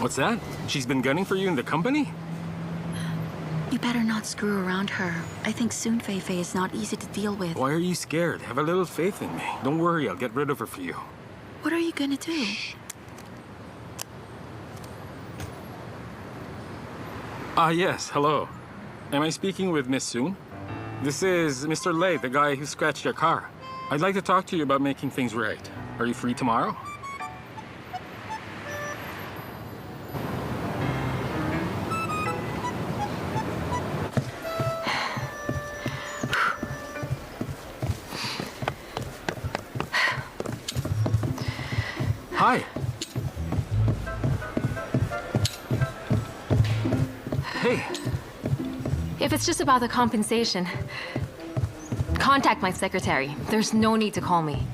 What's that? She's been gunning for you in the company? You better not screw around her. I think soon Fei Fei is not easy to deal with. Why are you scared? Have a little faith in me. Don't worry, I'll get rid of her for you. What are you gonna do? Ah, yes, hello. Am I speaking with Miss Soon? This is Mr. Lei, the guy who scratched your car. I'd like to talk to you about making things right. Are you free tomorrow? Hi. Hey. If it's just about the compensation, contact my secretary. There's no need to call me.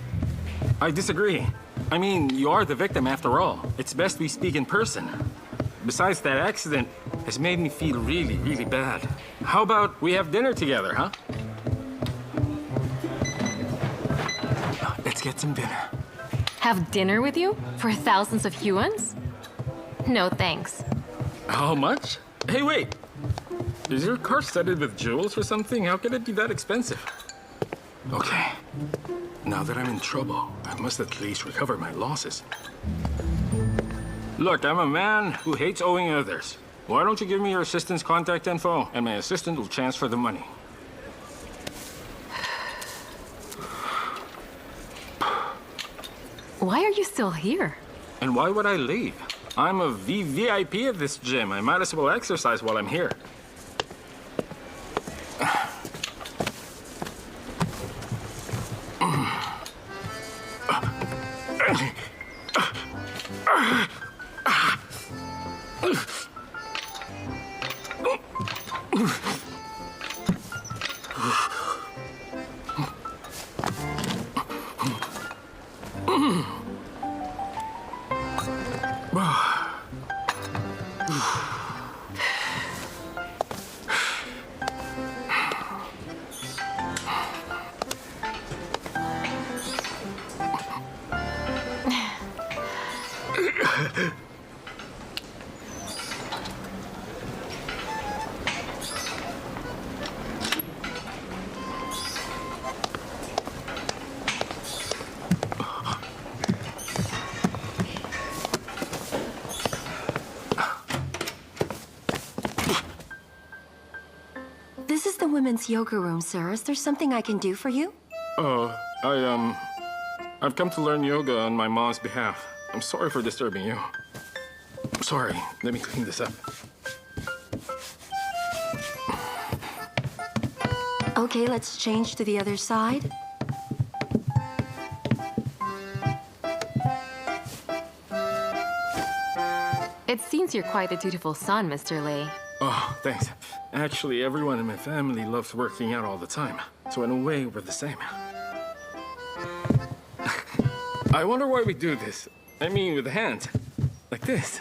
I disagree. I mean, you are the victim after all. It's best we speak in person. Besides, that accident has made me feel really, really bad. How about we have dinner together, huh? Let's get some dinner. Have dinner with you? For thousands of yuans? No, thanks. How much? Hey, wait. Is your car studded with jewels or something? How could it be that expensive? Okay. Now that I'm in trouble, I must at least recover my losses. Look, I'm a man who hates owing others. Why don't you give me your assistant's contact info, and my assistant will transfer the money. Why are you still here? And why would I leave? I'm a VVIP at this gym. I might as well exercise while I'm here. This is the women's yoga room, sir. Is there something I can do for you? I've come to learn yoga on my mom's behalf. I'm sorry for disturbing you. Sorry, let me clean this up. Okay, let's change to the other side. It seems you're quite a dutiful son, Mr. Lei. Oh, thanks. Actually, everyone in my family loves working out all the time. So in a way, we're the same. I wonder why we do this. I mean, with the hands. Like this.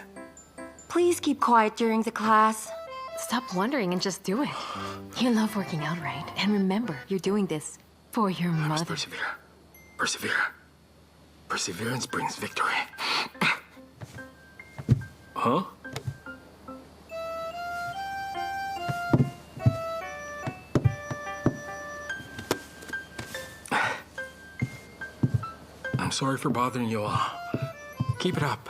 Please keep quiet during the class. Stop wondering and just do it. You love working out, right? And remember, you're doing this for your I must mother. persevere. Persevere. Perseverance brings victory. Huh? I'm sorry for bothering you all. Keep it up.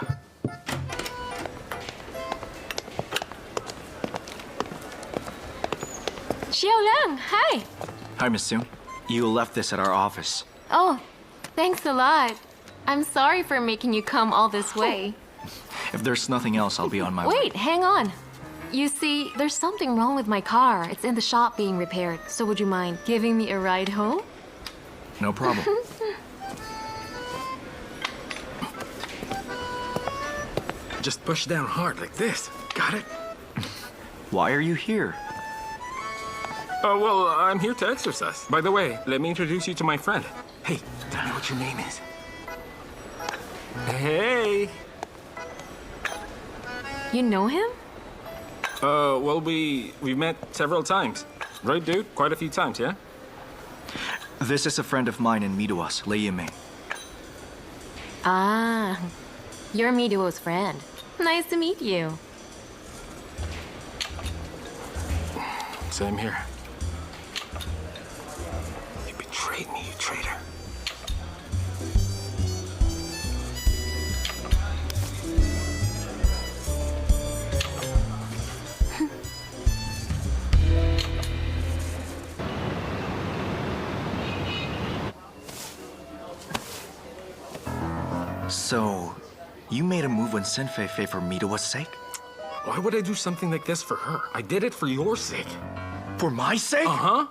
Xiao Liang, hi. Hi, Miss Soon. You left this at our office. Oh, thanks a lot. I'm sorry for making you come all this way. If there's nothing else, I'll be on my way. Wait, hang on. You see, there's something wrong with my car. It's in the shop being repaired. So would you mind giving me a ride home? No problem. Just push down hard like this. Got it? Why are you here? Well, I'm here to exercise. By the way, let me introduce you to my friend. Hey, tell me what your name is. Hey. You know him? Well, we've met several times. Right, dude? Quite a few times, yeah? This is a friend of mine in Miduas, Lei Yi Ming. Ah, you're Miduo's friend. Nice to meet you. Same here. You betrayed me, you traitor. So, you made a move when Synfei for Midowa's sake? Why would I do something like this for her? I did it for your sake. For my sake? Uh-huh.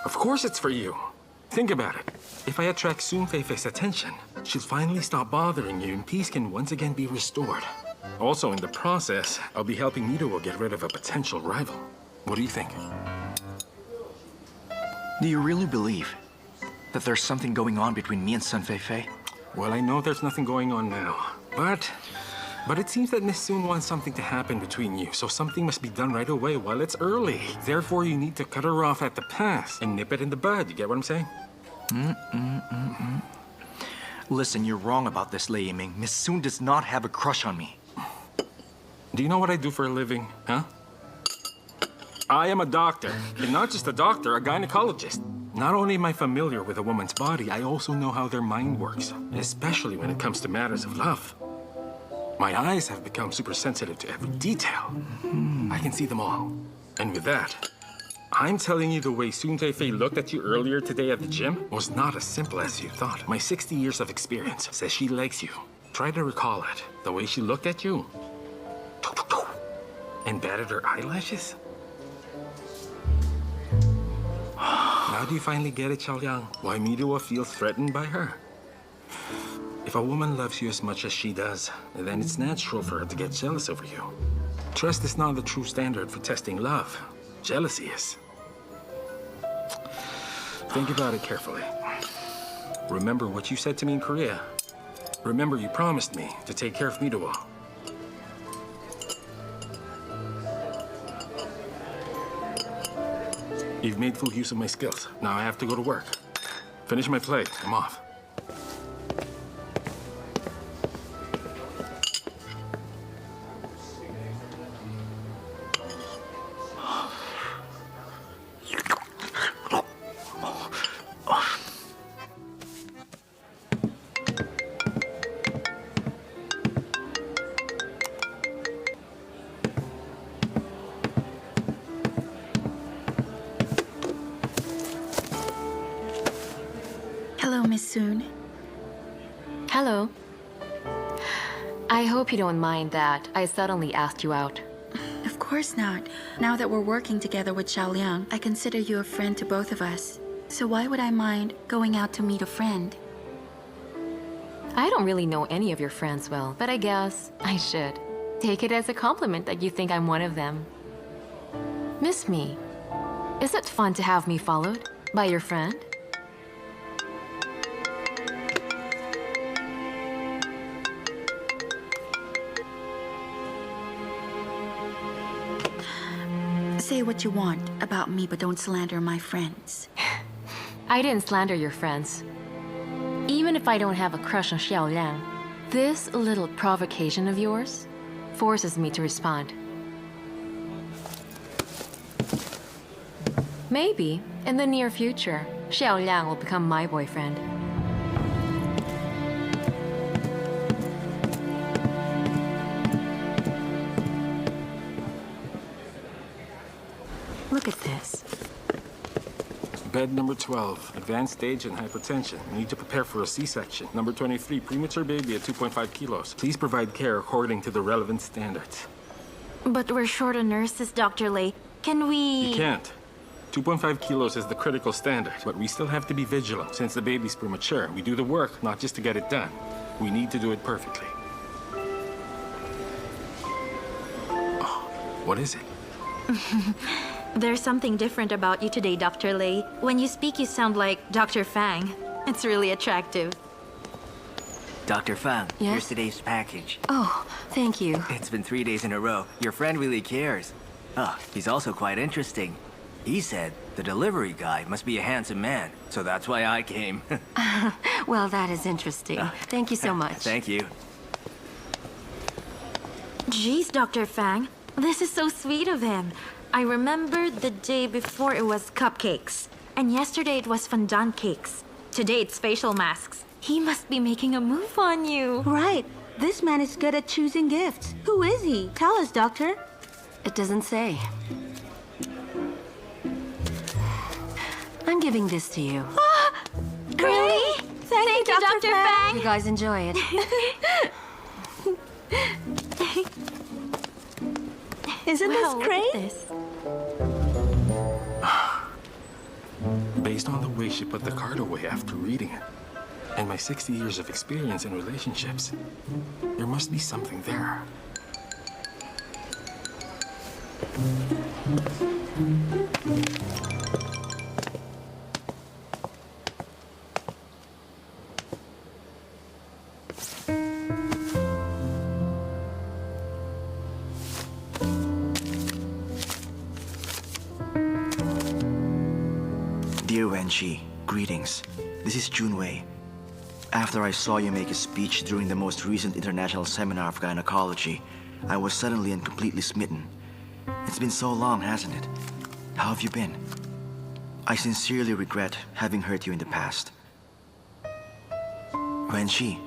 Of course it's for you. Think about it. If I attract Synfei's attention, she'll finally stop bothering you and peace can once again be restored. Also, in the process, I'll be helping Midowa get rid of a potential rival. What do you think? Do you really believe that there's something going on between me and Synfei? Well, I know there's nothing going on now, but it seems that Miss Soon wants something to happen between you, so something must be done right away while it's early. Therefore, you need to cut her off at the pass and nip it in the bud. You get what I'm saying? Listen, you're wrong about this, Lei Yi Ming. Miss Soon does not have a crush on me. Do you know what I do for a living, huh? I am a doctor, and not just a doctor, a gynecologist. Not only am I familiar with a woman's body, I also know how their mind works, especially when it comes to matters of love. My eyes have become super sensitive to every detail. I can see them all. And with that, I'm telling you the way Synfei looked at you earlier today at the gym was not as simple as you thought. My 60 years of experience says she likes you. Try to recall it. The way she looked at you and batted her eyelashes. Now do you finally get it, Xiao Liang? Why Midowa feels threatened by her? If a woman loves you as much as she does, then it's natural for her to get jealous over you. Trust is not the true standard for testing love. Jealousy is. Think about it carefully. Remember what you said to me in Korea. Remember you promised me to take care of Midowa. You've made full use of my skills. Now I have to go to work. Finish my play. I'm off. Hello, Miss Soon. Hello. I hope you don't mind that I suddenly asked you out. Of course not. Now that we're working together with Xiao Liang, I consider you a friend to both of us. So why would I mind going out to meet a friend? I don't really know any of your friends well, but I guess I should. Take it as a compliment that you think I'm one of them. Miss me. Is it fun to have me followed by your friend? Say what you want about me, but don't slander my friends. I didn't slander your friends. Even if I don't have a crush on Xiao Liang, this little provocation of yours forces me to respond. Maybe, in the near future, Xiao Liang will become my boyfriend. Look at this. Bed number 12, advanced stage and hypertension. Need to prepare for a C-section. Number 23, premature baby at 2.5 kilos. Please provide care according to the relevant standards. But we're short on nurses, Dr. Lei. Can we... You can't. 2.5 kilos is the critical standard, but we still have to be vigilant. Since the baby's premature, we do the work not just to get it done. We need to do it perfectly. Oh, what is it? There's something different about you today, Dr. Lei. When you speak, you sound like Dr. Fang. It's really attractive. Dr. Fang, Yes? here's today's package. Oh, thank you. It's been 3 days in a row. Your friend really cares. Oh, he's also quite interesting. He said the delivery guy must be a handsome man, so that's why I came. Well, that is interesting. Thank you so much. Thank you. Jeez, Dr. Fang. This is so sweet of him. I remember the day before it was cupcakes. And yesterday it was fondant cakes. Today it's facial masks. He must be making a move on you. Right. This man is good at choosing gifts. Who is he? Tell us, Doctor. It doesn't say. I'm giving this to you. Really? Thank you, Dr. Fang. You guys enjoy it. Isn't this great? Based on the way she put the card away after reading it, and my 60 years of experience in relationships, there must be something there. Dear Wenqi, greetings. This is Junwei. After I saw you make a speech during the most recent international seminar of gynecology, I was suddenly and completely smitten. It's been so long, hasn't it? How have you been? I sincerely regret having hurt you in the past. Wenqi,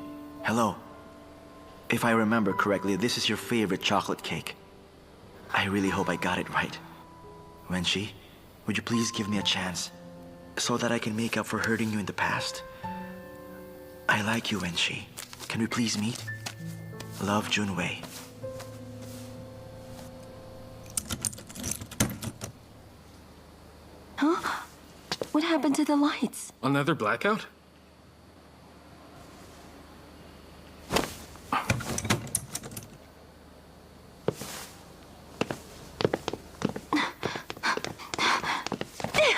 hello. If I remember correctly, this is your favorite chocolate cake. I really hope I got it right. Wenqi, would you please give me a chance so that I can make up for hurting you in the past? I like you, Wenqi. Can we please meet? Love, Junwei. Huh? What happened to the lights? Another blackout?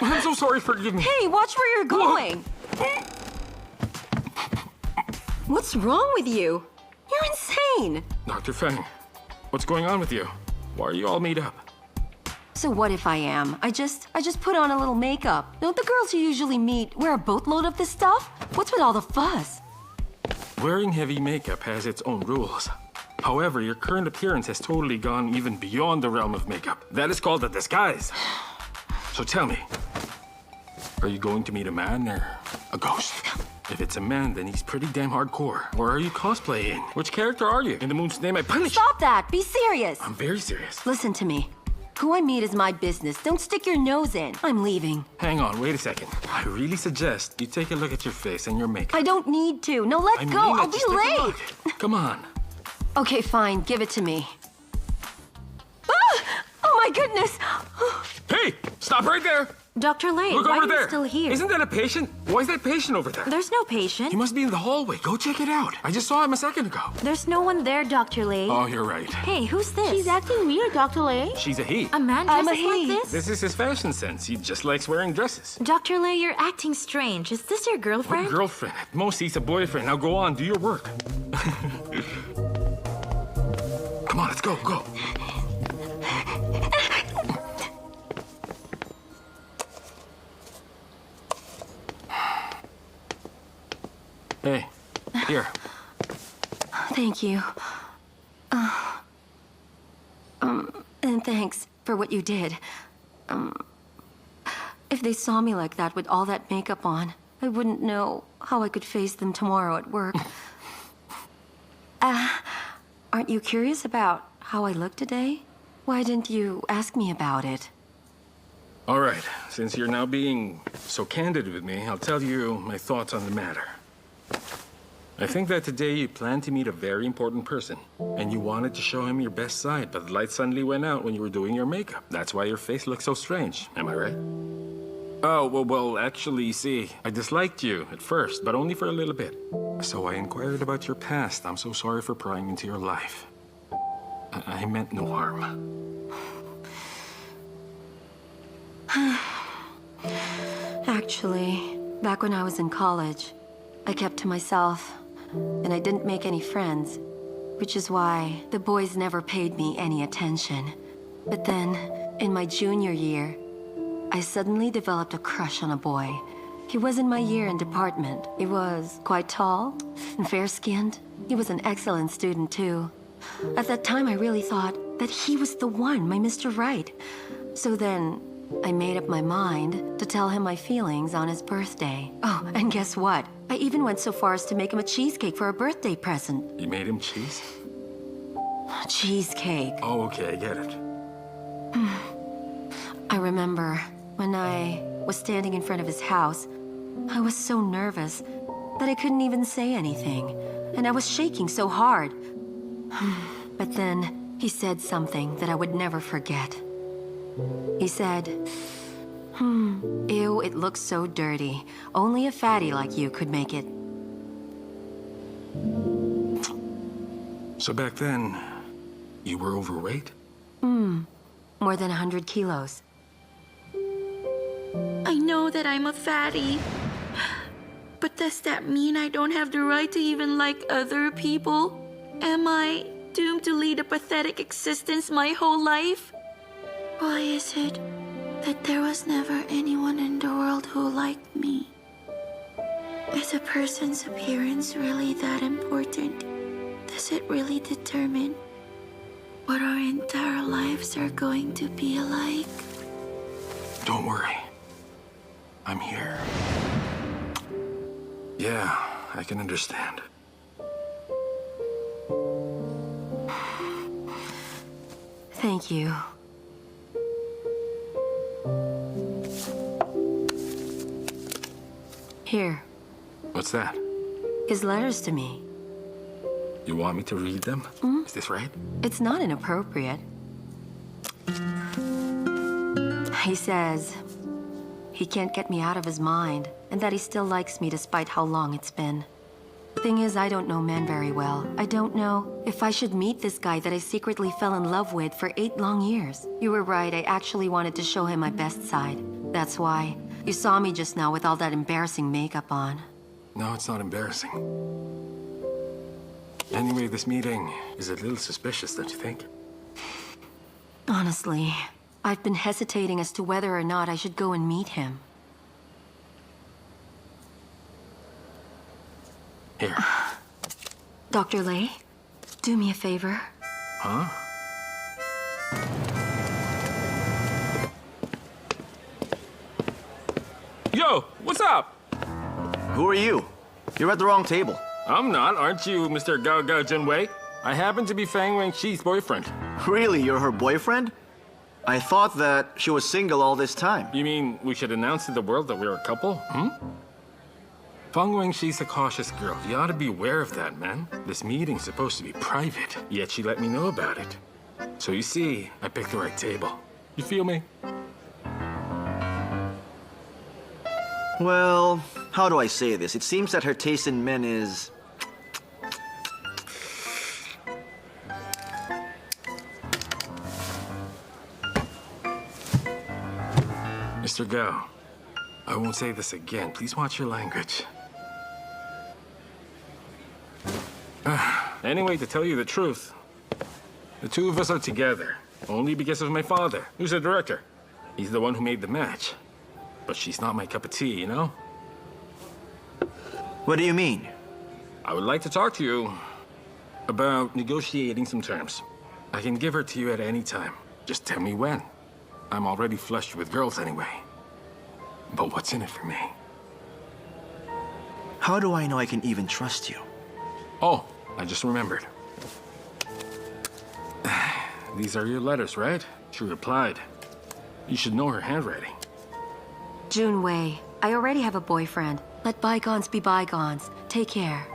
I'm so sorry, forgive me. Hey, watch where you're going! What's wrong with you? You're insane! Dr. Feng, what's going on with you? Why are you all made up? So what if I am? I just put on a little makeup. Don't the girls you usually meet wear a boatload of this stuff? What's with all the fuss? Wearing heavy makeup has its own rules. However, your current appearance has totally gone even beyond the realm of makeup. That is called a disguise. So tell me, are you going to meet a man or a ghost? If it's a man, then he's pretty damn hardcore. Or are you cosplaying? Which character are you? In the moon's name, I punish you. Stop that! Be serious! I'm very serious. Listen to me. Who I meet is my business. Don't stick your nose in. I'm leaving. Hang on, wait a second. I really suggest you take a look at your face and your makeup. I don't need to. No, let I go. mean it. I'll be Just take a late. look. Come on. Okay, fine. Give it to me. Ah! Oh my goodness! Hey, stop right there. Dr. Lei, Look why over are there. you still here? Isn't that a patient? Why is that patient over there? There's no patient. He must be in the hallway. Go check it out. I just saw him a second ago. There's no one there, Dr. Lei. Oh, you're right. Hey, who's this? She's acting weird, Dr. Lei. She's a he. A man I'm a dresses like he. this? This is his fashion sense. He just likes wearing dresses. Dr. Lei, you're acting strange. Is this your girlfriend? What girlfriend? At most, he's a boyfriend. Now go on, do your work. Come on, let's go, go. Hey, here. Thank you. And thanks for what you did. If they saw me like that with all that makeup on, I wouldn't know how I could face them tomorrow at work. Aren't you curious about how I look today? Why didn't you ask me about it? All right, since you're now being so candid with me, I'll tell you my thoughts on the matter. I think that today you planned to meet a very important person, and you wanted to show him your best side, but the light suddenly went out when you were doing your makeup. That's why your face looked so strange. Am I right? Oh, well, actually, see, I disliked you at first, but only for a little bit. So I inquired about your past. I'm so sorry for prying into your life. I meant no harm. Actually, back when I was in college, I kept to myself, and I didn't make any friends, which is why the boys never paid me any attention. But then, in my junior year, I suddenly developed a crush on a boy. He was in my year and department. He was quite tall and fair-skinned. He was an excellent student, too. At that time, I really thought that he was the one, my Mr. Right. So then, I made up my mind to tell him my feelings on his birthday. Oh, and guess what? I even went so far as to make him a cheesecake for a birthday present. You made him cheese? Cheesecake. Oh, okay, I get it. I remember when I was standing in front of his house, I was so nervous that I couldn't even say anything, and I was shaking so hard. But then he said something that I would never forget. He said, ew, it looks so dirty. Only a fatty like you could make it. So back then, you were overweight? More than 100 kilos. I know that I'm a fatty. But does that mean I don't have the right to even like other people? Am I doomed to lead a pathetic existence my whole life? Why is it that there was never anyone in the world who liked me? Is a person's appearance really that important? Does it really determine what our entire lives are going to be like? Don't worry. I'm here. Yeah, I can understand. Thank you. Here, What's that? his letters to me. You want me to read them? Is this right? It's not inappropriate. He says he can't get me out of his mind and that he still likes me despite how long it's been. Thing is, I don't know men very well. I don't know if I should meet this guy that I secretly fell in love with for 8 long years. You were right, I actually wanted to show him my best side. That's why you saw me just now with all that embarrassing makeup on. No, it's not embarrassing. Anyway, this meeting is a little suspicious, don't you think? Honestly, I've been hesitating as to whether or not I should go and meet him. Here. Dr. Lei, do me a favor. Huh? Yo, what's up? Who are you? You're at the wrong table. I'm not, aren't you, Mr. Gao Gao Junwei? I happen to be Fang Wangxi's boyfriend. Really, you're her boyfriend? I thought that she was single all this time. You mean we should announce to the world that we're a couple? Fang Wangxi's a cautious girl. You ought to be aware of that, man. This meeting's supposed to be private, yet she let me know about it. So you see, I picked the right table. You feel me? Well, how do I say this? It seems that her taste in men is... Mr. Gao, I won't say this again. Please watch your language. Anyway, to tell you the truth, the two of us are together only because of my father, who's the director. He's the one who made the match. But she's not my cup of tea, you know? What do you mean? I would like to talk to you about negotiating some terms. I can give her to you at any time. Just tell me when. I'm already flushed with girls anyway. But what's in it for me? How do I know I can even trust you? Oh, I just remembered. These are your letters, right? She replied. You should know her handwriting. Junwei, I already have a boyfriend. Let bygones be bygones. Take care.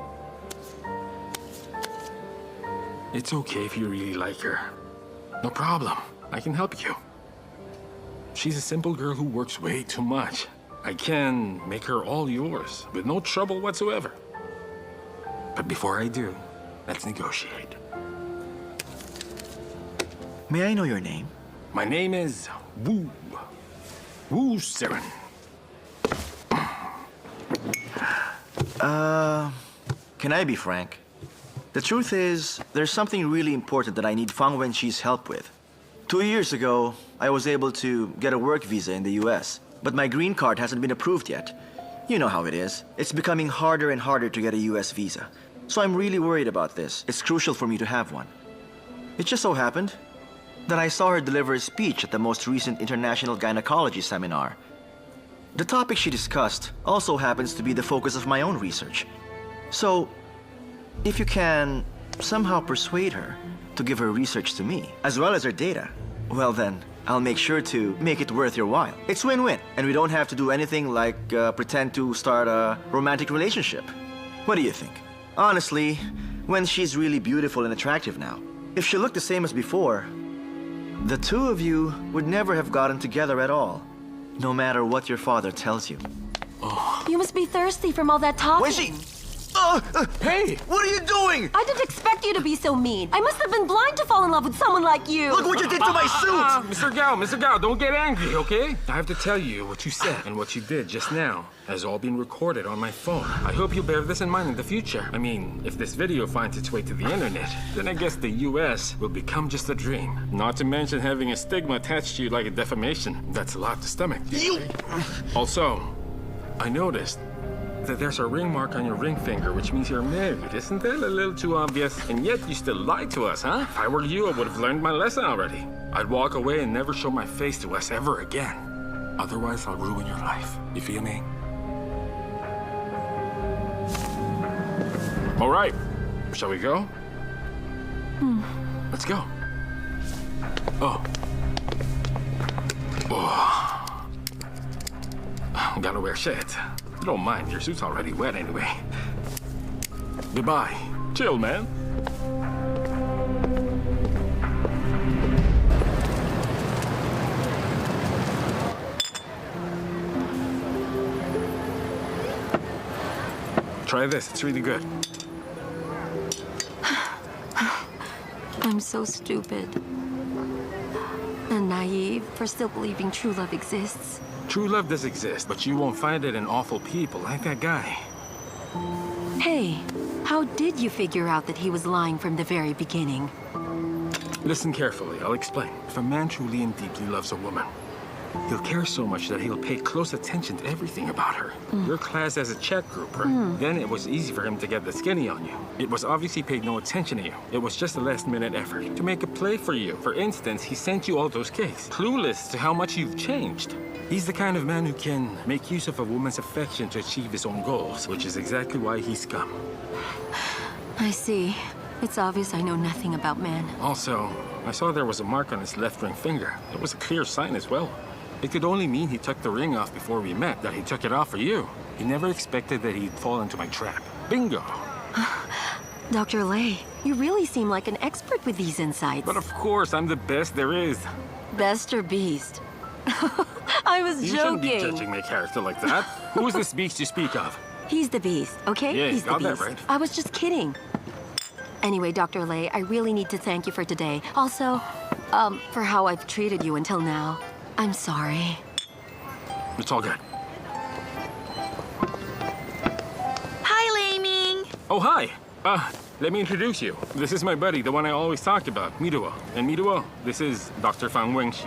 It's okay if you really like her. No problem. I can help you. She's a simple girl who works way too much. I can make her all yours with no trouble whatsoever. But before I do, let's negotiate. May I know your name? My name is Wu. Wu Seren. Can I be frank? The truth is, there's something really important that I need Fang Wenqi's help with. 2 years ago, I was able to get a work visa in the US, but my green card hasn't been approved yet. You know how it is. It's becoming harder and harder to get a US visa. So I'm really worried about this. It's crucial for me to have one. It just so happened that I saw her deliver a speech at the most recent International Gynecology Seminar. The topic she discussed also happens to be the focus of my own research. So, if you can somehow persuade her to give her research to me, as well as her data, well then, I'll make sure to make it worth your while. It's win-win, and we don't have to do anything like pretend to start a romantic relationship. What do you think? Honestly, when she's really beautiful and attractive now, if she looked the same as before, the two of you would never have gotten together at all, no matter what your father tells you. You must be thirsty from all that talking. Where's she? Hey! What are you doing? I didn't expect you to be so mean. I must have been blind to fall in love with someone like you. Look what you did to my suit! Mr. Gao, don't get angry, okay? I have to tell you what you said and what you did just now has all been recorded on my phone. I hope you bear this in mind in the future. I mean, if this video finds its way to the internet, then I guess the US will become just a dream. Not to mention having a stigma attached to you like a defamation. That's a lot to stomach. You... Also, I noticed that there's a ring mark on your ring finger, which means you're married. Isn't that a little too obvious? And yet you still lied to us, huh? If I were you, I would have learned my lesson already. I'd walk away and never show my face to us ever again. Otherwise, I'll ruin your life. You feel me? All right. Shall we go? Let's go. Oh. Gotta wear shit. You don't mind, your suit's already wet anyway. Goodbye. Chill, man. Try this, it's really good. I'm so stupid and naive for still believing true love exists. True love does exist, but you won't find it in awful people like that guy. Hey, how did you figure out that he was lying from the very beginning? Listen carefully, I'll explain. If a man truly and deeply loves a woman, he'll care so much that he'll pay close attention to everything about her. Your class as a chat grouper. Then it was easy for him to get the skinny on you. It was obvious he paid no attention to you. It was just a last-minute effort to make a play for you. For instance, he sent you all those cakes, clueless to how much you've changed. He's the kind of man who can make use of a woman's affection to achieve his own goals, which is exactly why he's scum. I see. It's obvious I know nothing about men. Also, I saw there was a mark on his left ring finger. It was a clear sign as well. It could only mean he took the ring off before we met, that he took it off for you. He never expected that he'd fall into my trap. Bingo! Dr. Lei, you really seem like an expert with these insights. But of course, I'm the best there is. Best or beast? I was You joking. shouldn't be judging my character like that. Who is this beast you speak of? He's the beast, okay? Yeah, you He's the got that beast. right. I was just kidding. Anyway, Dr. Lei, I really need to thank you for today. Also, for how I've treated you until now. I'm sorry. It's all good. Hi, Lei Ming. Oh, hi. Let me introduce you. This is my buddy, the one I always talk about, Miduo. And Miduo, this is Dr. Fang Wengxi.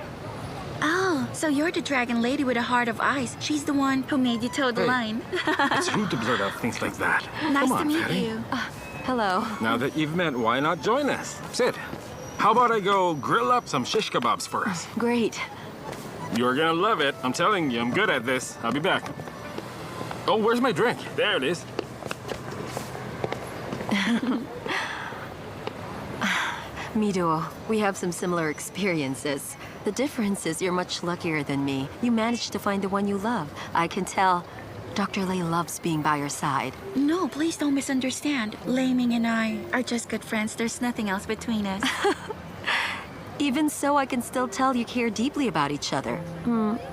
Oh, so you're the dragon lady with a heart of ice. She's the one who made you toe the Hey. line. It's rude to blurt out things like that. Nice Come to on, meet Fatty. you. Hello. Now that you've met, why not join us? Sid, how about I go grill up some shish kebabs for us? Great. You're gonna love it. I'm telling you, I'm good at this. I'll be back. Oh, where's my drink? There it is. Miduo, we have some similar experiences. The difference is you're much luckier than me. You managed to find the one you love. I can tell Dr. Lei loves being by your side. No, please don't misunderstand. Lei Ming and I are just good friends. There's nothing else between us. Even so, I can still tell you care deeply about each other.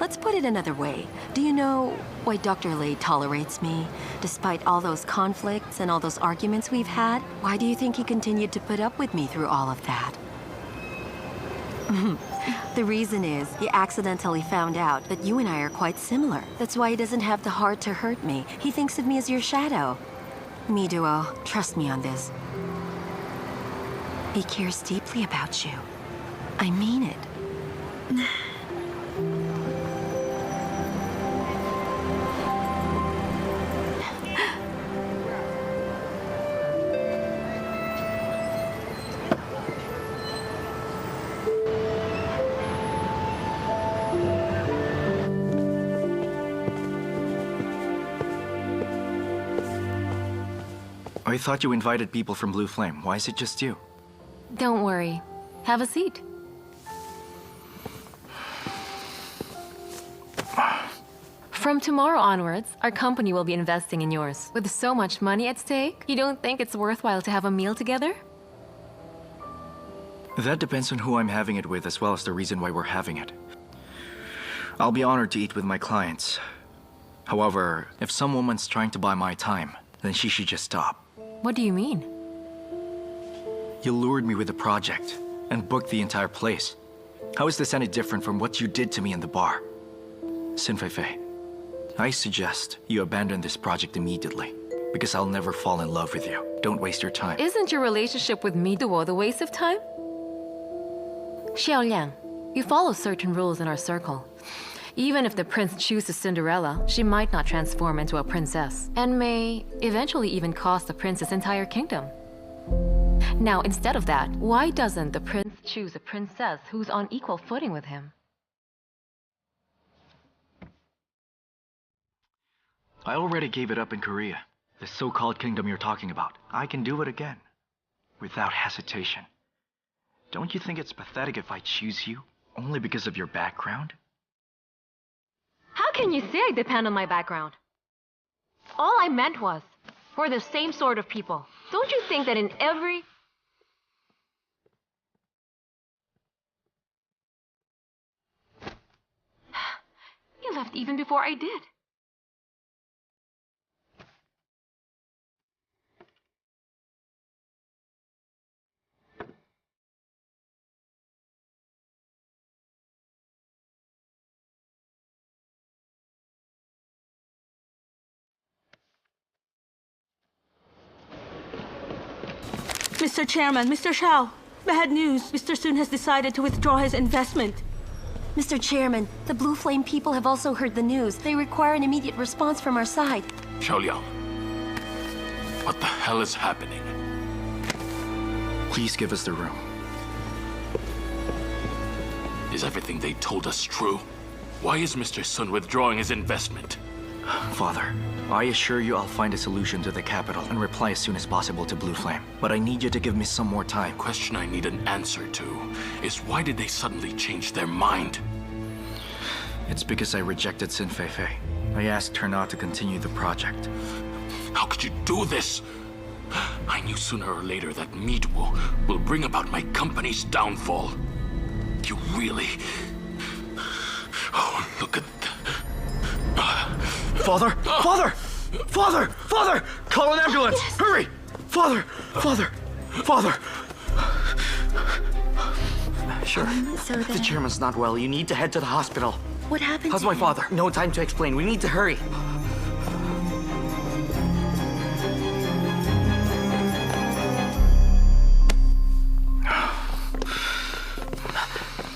Let's put it another way. Do you know why Dr. Lei tolerates me? Despite all those conflicts and all those arguments we've had, why do you think he continued to put up with me through all of that? The reason is, he accidentally found out that you and I are quite similar. That's why he doesn't have the heart to hurt me. He thinks of me as your shadow. Miduo, trust me on this. He cares deeply about you. I mean it. I thought you invited people from Blue Flame. Why is it just you? Don't worry. Have a seat. From tomorrow onwards, our company will be investing in yours. With so much money at stake, you don't think it's worthwhile to have a meal together? That depends on who I'm having it with, as well as the reason why we're having it. I'll be honored to eat with my clients. However, if some woman's trying to buy my time, then she should just stop. What do you mean? You lured me with the project and booked the entire place. How is this any different from what you did to me in the bar? Xin Feifei, I suggest you abandon this project immediately, because I'll never fall in love with you. Don't waste your time. Isn't your relationship with me Duo the waste of time? Xiao Liang, you follow certain rules in our circle. Even if the prince chooses Cinderella, she might not transform into a princess, and may eventually even cost the prince's entire kingdom. Now, instead of that, why doesn't the prince choose a princess who's on equal footing with him? I already gave it up in Korea. The so-called kingdom you're talking about. I can do it again. Without hesitation. Don't you think it's pathetic if I choose you only because of your background? How can you say I depend on my background? All I meant was, we're the same sort of people. Don't you think that in every... You left even before I did. Mr. Chairman, Mr. Xiao, bad news. Mr. Sun has decided to withdraw his investment. Mr. Chairman, the Blue Flame people have also heard the news. They require an immediate response from our side. Xiao Liang, what the hell is happening? Please give us the room. Is everything they told us true? Why is Mr. Sun withdrawing his investment? Father, I assure you I'll find a solution to the capital and reply as soon as possible to Blue Flame. But I need you to give me some more time. The question I need an answer to is why did they suddenly change their mind? It's because I rejected Xin Feifei. I asked her not to continue the project. How could you do this? I knew sooner or later that me will bring about my company's downfall. You really... Oh, look at... Father! Father! Father! Father! Call an ambulance! Yes. Hurry! Father! Father! Father! Sure. So then... The chairman's not well. You need to head to the hospital. What happened How's to my him? father? No time to explain. We need to hurry.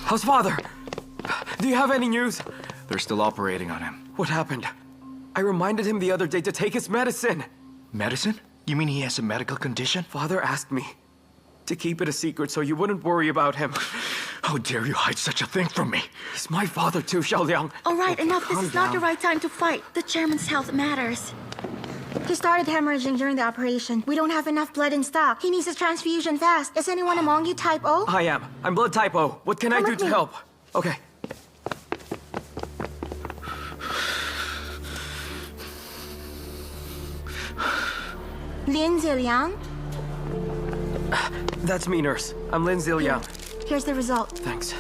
How's father? Do you have any news? They're still operating on him. What happened? I reminded him the other day to take his medicine. Medicine? You mean he has a medical condition? Father asked me to keep it a secret so you wouldn't worry about him. How dare you hide such a thing from me? He's my father too, Xiao Liang. All right, enough. This Calm is not the down. right time to fight. The chairman's health matters. He started hemorrhaging during the operation. We don't have enough blood in stock. He needs a transfusion fast. Is anyone among you type O? I am. I'm blood type O. What can I do with to me. help? Okay. Lin Ziliang? That's me, nurse. I'm Lin Ziliang. Here's the result. Thanks.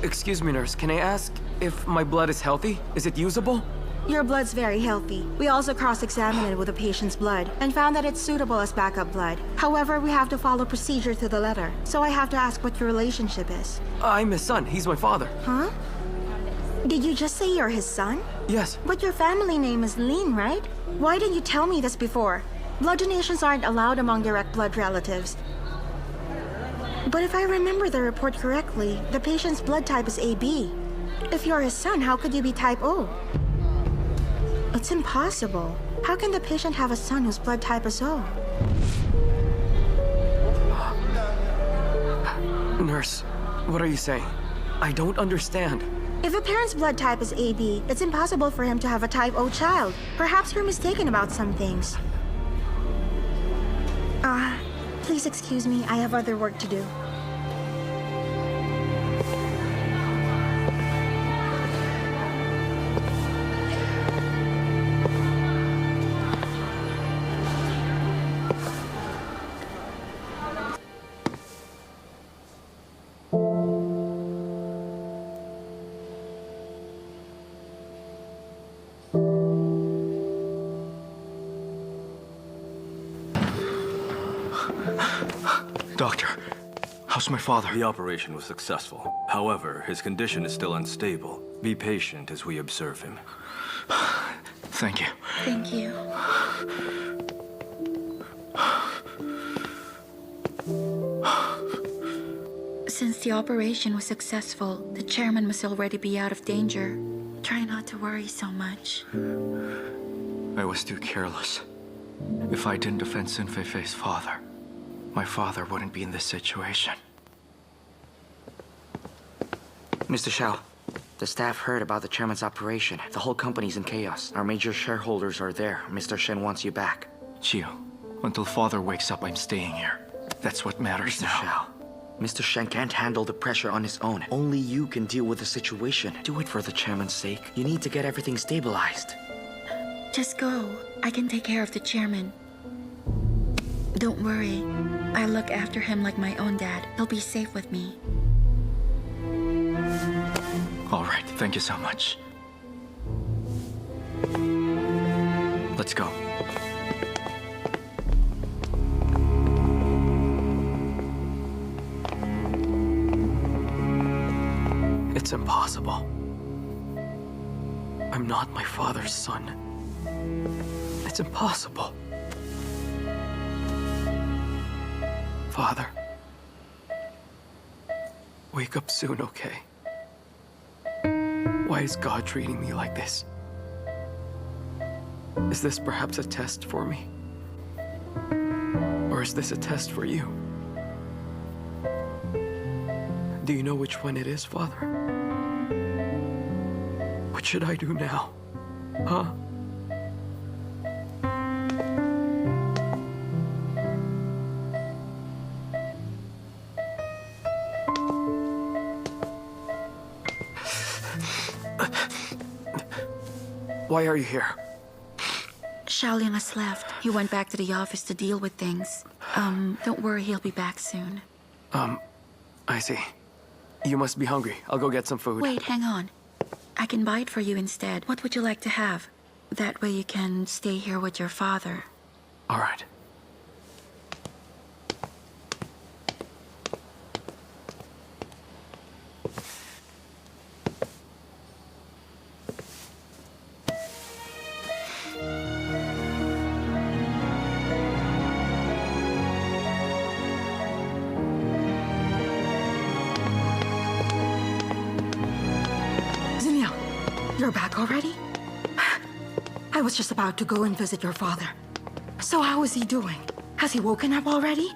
Excuse me, nurse. Can I ask if my blood is healthy? Is it usable? Your blood's very healthy. We also cross-examined it with the patient's blood and found that it's suitable as backup blood. However, we have to follow procedure to the letter. So I have to ask what your relationship is. I'm his son. He's my father. Huh? Did you just say you're his son? Yes. But your family name is Lin, right? Why didn't you tell me this before? Blood donations aren't allowed among direct blood relatives. But if I remember the report correctly, the patient's blood type is AB. If you're his son, how could you be type O? It's impossible. How can the patient have a son whose blood type is O? Nurse, what are you saying? I don't understand. If a parent's blood type is AB, it's impossible for him to have a type O child. Perhaps you're mistaken about some things. Please excuse me, I have other work to do. Doctor, how's my father? The operation was successful. However, his condition is still unstable. Be patient as we observe him. Thank you. Thank you. Since the operation was successful, the chairman must already be out of danger. Try not to worry so much. I was too careless. If I didn't defend Sun Feifei's father, my father wouldn't be in this situation. Mr. Xiao, the staff heard about the chairman's operation. The whole company's in chaos. Our major shareholders are there. Mr. Shen wants you back. Xiao, until father wakes up, I'm staying here. That's what matters Mr. now. Xiao, Mr. Shen can't handle the pressure on his own. Only you can deal with the situation. Do it for the chairman's sake. You need to get everything stabilized. Just go. I can take care of the chairman. Don't worry. I look after him like my own dad. He'll be safe with me. All right, thank you so much. Let's go. It's impossible. I'm not my father's son. It's impossible. Father, wake up soon, okay? Why is God treating me like this? Is this perhaps a test for me? Or is this a test for you? Do you know which one it is, Father? What should I do now? Huh? Why are you here? Xiao Liang has left. He went back to the office to deal with things. Don't worry, he'll be back soon. I see. You must be hungry. I'll go get some food. Wait, hang on. I can buy it for you instead. What would you like to have? That way you can stay here with your father. All right. You're back already? I was just about to go and visit your father. So how is he doing? Has he woken up already?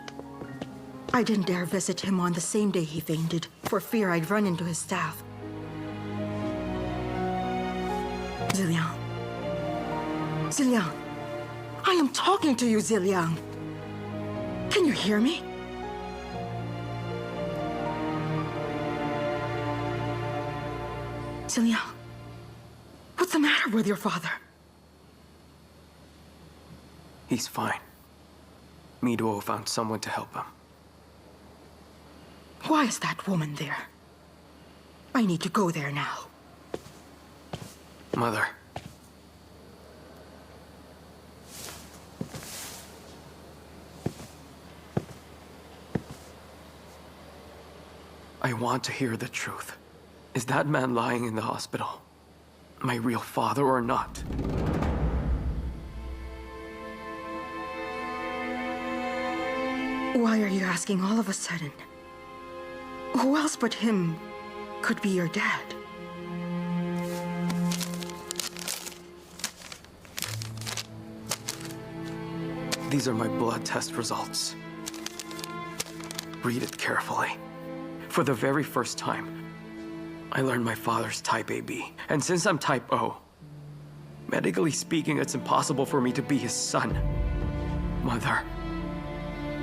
I didn't dare visit him on the same day he fainted, for fear I'd run into his staff. Ziliang. Ziliang. I am talking to you, Ziliang. Can you hear me? Ziliang. What's the matter with your father? He's fine. Miduo found someone to help him. Why is that woman there? I need to go there now. Mother. I want to hear the truth. Is that man lying in the hospital my real father or not? Why are you asking all of a sudden? Who else but him could be your dad? These are my blood test results. Read it carefully. For the very first time, I learned my father's type AB. And since I'm type O, medically speaking, it's impossible for me to be his son. Mother,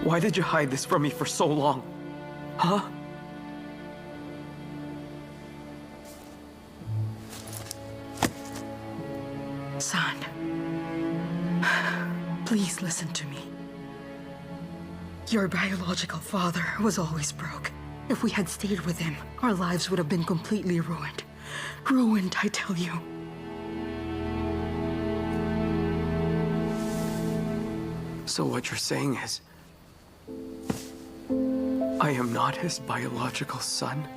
why did you hide this from me for so long? Huh? Son, please listen to me. Your biological father was always broke. If we had stayed with him, our lives would have been completely ruined. Ruined, I tell you. So what you're saying is, I am not his biological son?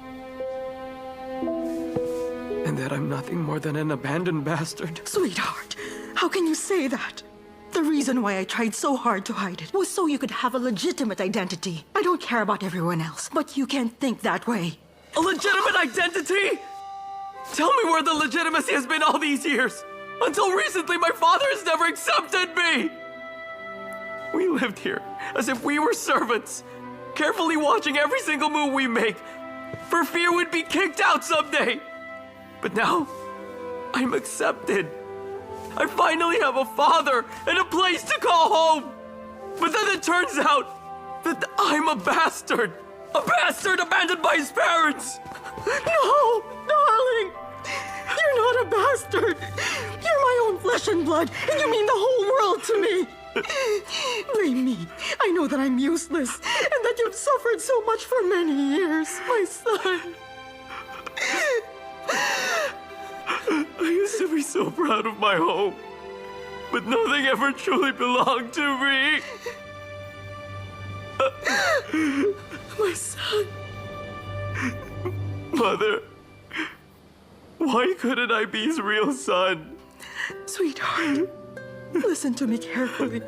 And that I'm nothing more than an abandoned bastard? Sweetheart, how can you say that? The reason why I tried so hard to hide it was so you could have a legitimate identity. I don't care about everyone else, but you can't think that way. A legitimate identity? Tell me where the legitimacy has been all these years. Until recently, my father has never accepted me. We lived here as if we were servants, carefully watching every single move we make, for fear we'd be kicked out someday. But now, I'm accepted. I finally have a father and a place to call home. But then it turns out that I'm a bastard. A bastard abandoned by his parents. No, darling. You're not a bastard. You're my own flesh and blood, and you mean the whole world to me. Blame me. I know that I'm useless, and that you've suffered so much for many years, my son. I used to be so proud of my home, but nothing ever truly belonged to me. My son. Mother, why couldn't I be his real son? Sweetheart, listen to me carefully.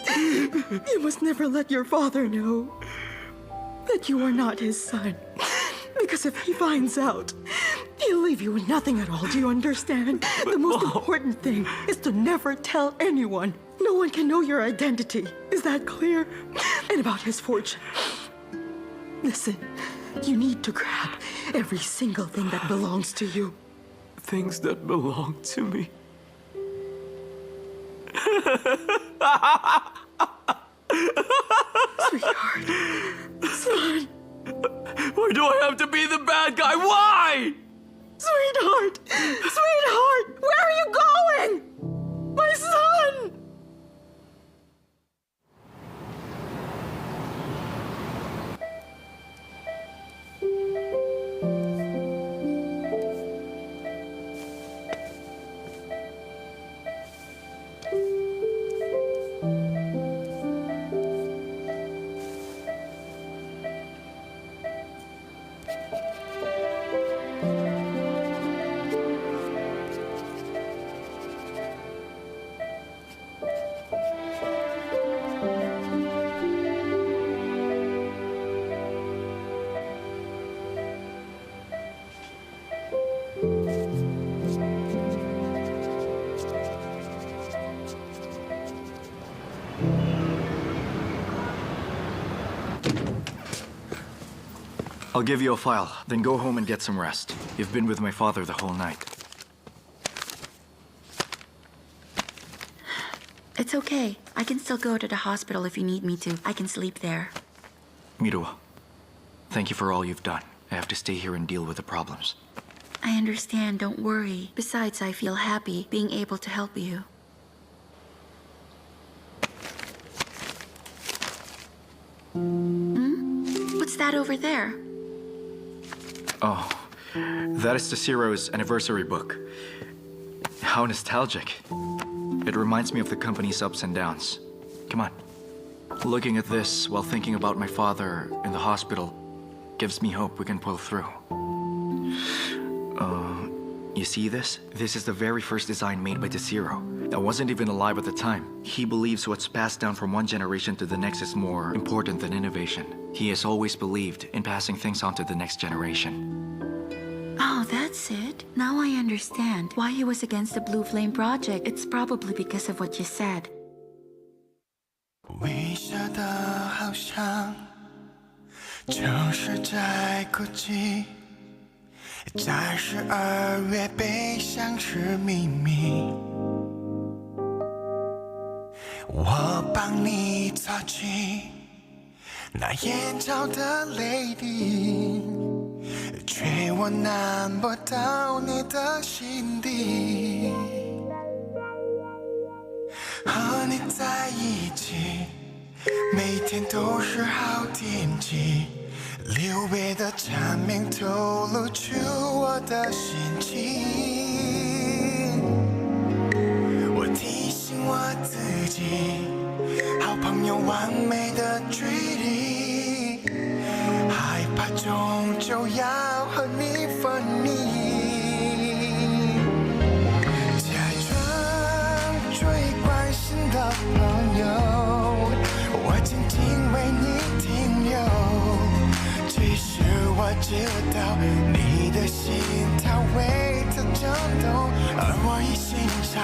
You must never let your father know that you are not his son. Because if he finds out, he'll leave you with nothing at all. Do you understand? The most important thing is to never tell anyone. No one can know your identity. Is that clear? And about his fortune. Listen, you need to grab every single thing that belongs to you. Things that belong to me. Sweetheart, son. Why do I have to be the bad guy? Why? Sweetheart! Sweetheart! Where are you going? My son! I'll give you a file, then go home and get some rest. You've been with my father the whole night. It's okay. I can still go to the hospital if you need me to. I can sleep there. Mirua, thank you for all you've done. I have to stay here and deal with the problems. I understand, don't worry. Besides, I feel happy being able to help you. What's that over there? Oh, that is Tasiro's anniversary book. How nostalgic. It reminds me of the company's ups and downs. Come on. Looking at this while thinking about my father in the hospital gives me hope we can pull through. You see this? This is the very first design made by Desiro. I wasn't even alive at the time. He believes what's passed down from one generation to the next is more important than innovation. He has always believed in passing things on to the next generation. Oh, that's it. Now I understand why he was against the Blue Flame project. It's probably because of what you said. 微笑的好像城市在哭泣，在12月悲伤是秘密。我帮你擦去那眼角的泪滴，却我难不到你的心底。和你在一起，每天都是好天气。留别的蝉鸣透露出我的心情。我提醒我自己，好朋友完美的距离，害怕终究要和你分离。的朋友，我静静为你停留。其实我知道你的心跳为它颤动，而我一心想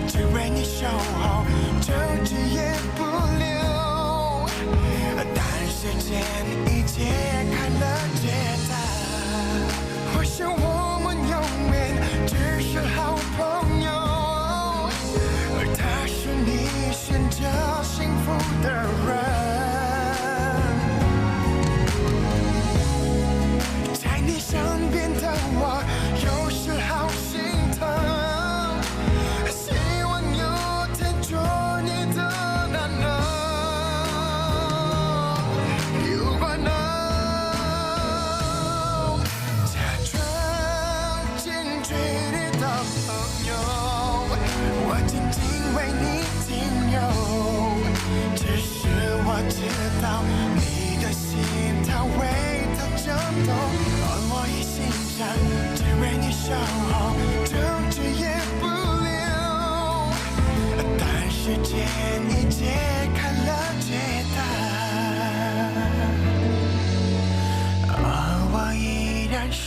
只为你守候，就只也不留。但时间已揭开了解答，或许我们永远只是好朋友。他是你选择幸福的人，在你身边的我有时好心疼，希望有天做你的男人。如果能假装近距离的朋友，我静静为你停留，只是我知道你的心跳为它颤动，而我一心想只为你守候，就只也不留。但时间已揭开了解答，而我依然是